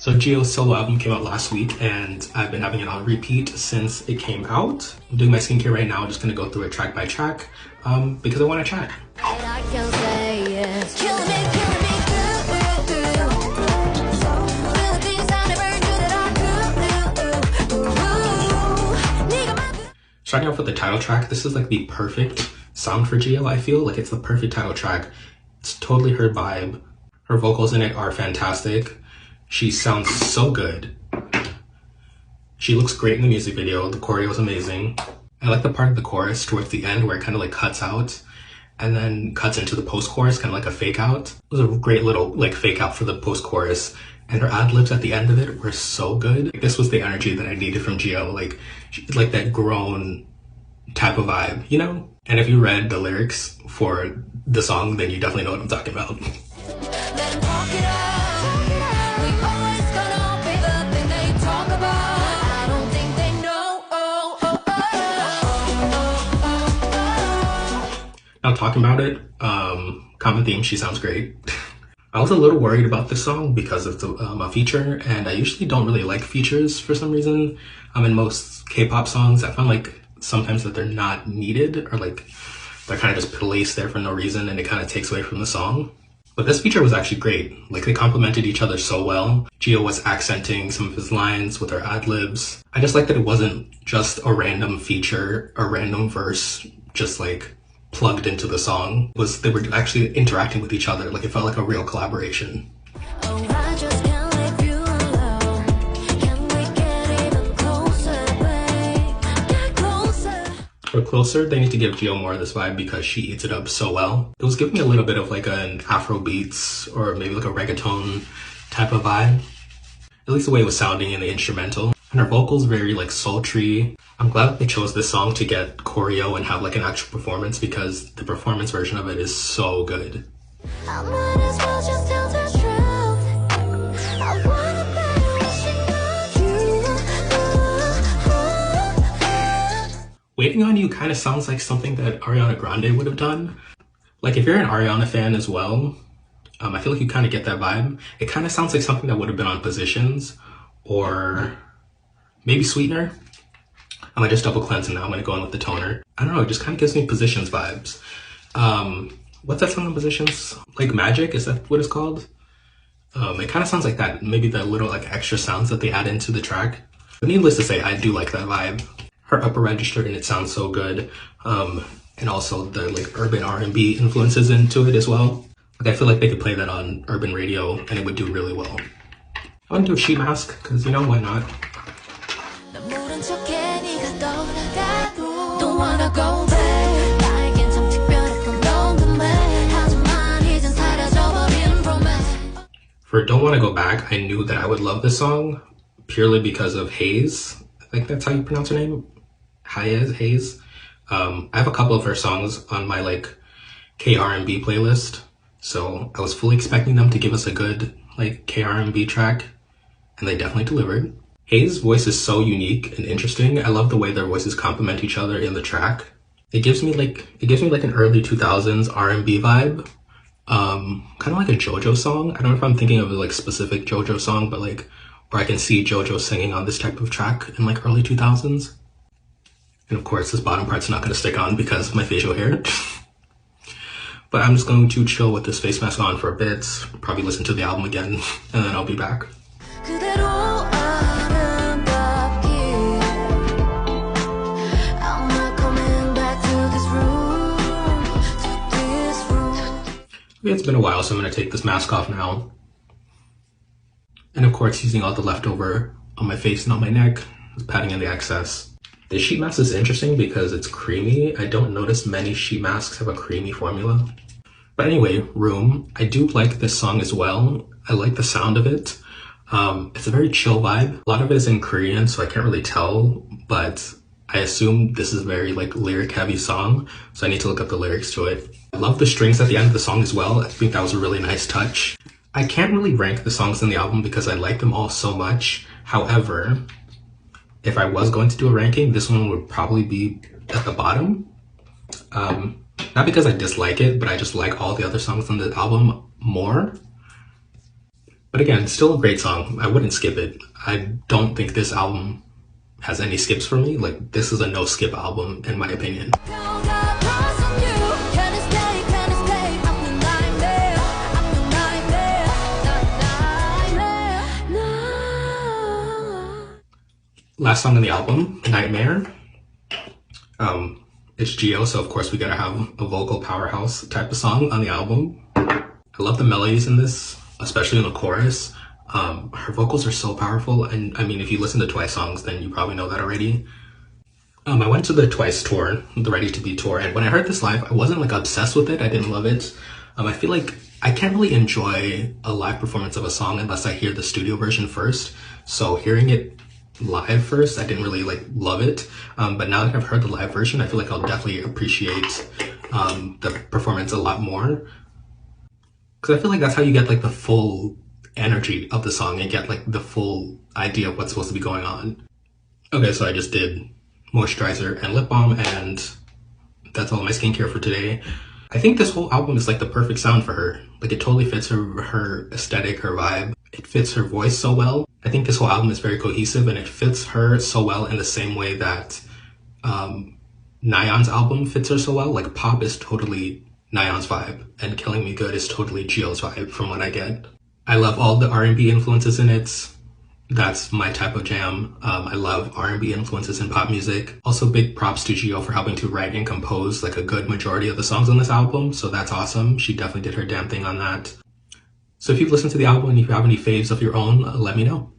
So Jihyo's solo album came out last week and I've been having it on repeat since it came out. I'm doing my skincare right now. I'm just gonna go through it track by track because I want to chat. Starting off with the title track, this is like the perfect sound for Jihyo. I feel like it's the perfect title track. It's totally her vibe. Her vocals in it are fantastic. She sounds so good. She looks great in the music video. The choreo is amazing. I like the part of the chorus towards the end where it kind of like cuts out and then cuts into the post-chorus, kind of like a fake out. It was a great little like fake out for the post-chorus. And her ad-libs at the end of it were so good. Like, this was the energy that I needed from Jihyo. Like that grown type of vibe, you know? And if you read the lyrics for the song, then you definitely know what I'm talking about. Now talking about it, common theme, she sounds great. I was a little worried about this song because it's a feature, and I usually don't really like features for some reason. In most K-pop songs, I found like sometimes that they're not needed, or like they're kind of just placed there for no reason and it kind of takes away from the song. But this feature was actually great. Like, they complemented each other so well. Jihyo was accenting some of his lines with her ad-libs. I just like that it wasn't just a random feature, a random verse, just like plugged into the song. They were actually interacting with each other. Like, it felt like a real collaboration. For Closer, they need to give Jihyo more of this vibe because she eats it up so well. It was giving me a little bit of like an Afro beats or maybe like a reggaeton type of vibe. At least the way it was sounding in the instrumental. And her vocals very like sultry. I'm glad that they chose this song to get choreo and have like an actual performance because the performance version of it is so good. Waiting on You kind of sounds like something that Ariana Grande would have done. Like, if you're an Ariana fan as well, I feel like you kind of get that vibe. It kind of sounds like something that would have been on Positions or maybe Sweetener. I might just double cleanse and now I'm going to go in with the toner. I don't know, it just kind of gives me Positions vibes. What's that song on Positions? Like Magic, is that what it's called? It kind of sounds like that. Maybe the little like extra sounds that they add into the track. But needless to say, I do like that vibe. Her upper register and it sounds so good. And also the like urban R&B influences into it as well. Like, I feel like they could play that on urban radio and it would do really well. I want to do a sheet mask because, you know, why not? For Don't Wanna Go Back, I knew that I would love this song purely because of Haze. I think that's how you pronounce her name. Haze. I have a couple of her songs on my like K-R&B playlist, so I was fully expecting them to give us a good like K-R&B track, and they definitely delivered. Haze's voice is so unique and interesting. I love the way their voices complement each other in the track. It gives me like an early 2000s R&B vibe, kind of like a JoJo song. I don't know if I'm thinking of a like specific JoJo song, but like where I can see JoJo singing on this type of track in like early 2000s. And of course, this bottom part's not going to stick on because of my facial hair. But I'm just going to chill with this face mask on for a bit, probably listen to the album again, and then I'll be back. Okay, it's been a while, so I'm going to take this mask off now. And of course, using all the leftover on my face and on my neck, just patting in the excess. The sheet mask is interesting because it's creamy. I don't notice many sheet masks have a creamy formula. But anyway, Room. I do like this song as well. I like the sound of it. It's a very chill vibe. A lot of it is in Korean, so I can't really tell, but I assume this is a very like lyric heavy song, so I need to look up the lyrics to it. I love the strings at the end of the song as well. I think that was a really nice touch. I can't really rank the songs in the album because I like them all so much. However, if I was going to do a ranking, this one would probably be at the bottom. Not because I dislike it, but I just like all the other songs on the album more. But again, still a great song. I wouldn't skip it. I don't think this album has any skips for me. Like, this is a no skip album in my opinion. Last song on the album, Nightmare. It's Jihyo, so of course we gotta have a vocal powerhouse type of song on the album. I love the melodies in this, especially in the chorus. Her vocals are so powerful, and I mean, if you listen to Twice songs, then you probably know that already. I went to the Twice tour, the Ready to Be tour, and when I heard this live, I wasn't like obsessed with it. I didn't love it. I feel like I can't really enjoy a live performance of a song unless I hear the studio version first. So hearing it live first, I didn't really like love it. But now that I've heard the live version, I feel like I'll definitely appreciate the performance a lot more. Because I feel like that's how you get like the full energy of the song and get like the full idea of what's supposed to be going on. Okay, so I just did moisturizer and lip balm, and that's all my skincare for today. I think this whole album is like the perfect sound for her. Like, it totally fits her aesthetic, her vibe. It fits her voice so well. I think this whole album is very cohesive, and it fits her so well in the same way that Nayeon's album fits her so well. Like, Pop is totally Nayeon's vibe, and Killing Me Good is totally Jihyo's vibe from what I get. I love all the R&B influences in it. That's my type of jam. I love R&B influences in pop music. Also, big props to Jihyo for helping to write and compose like a good majority of the songs on this album. So that's awesome. She definitely did her damn thing on that. So if you've listened to the album and if you have any faves of your own, let me know.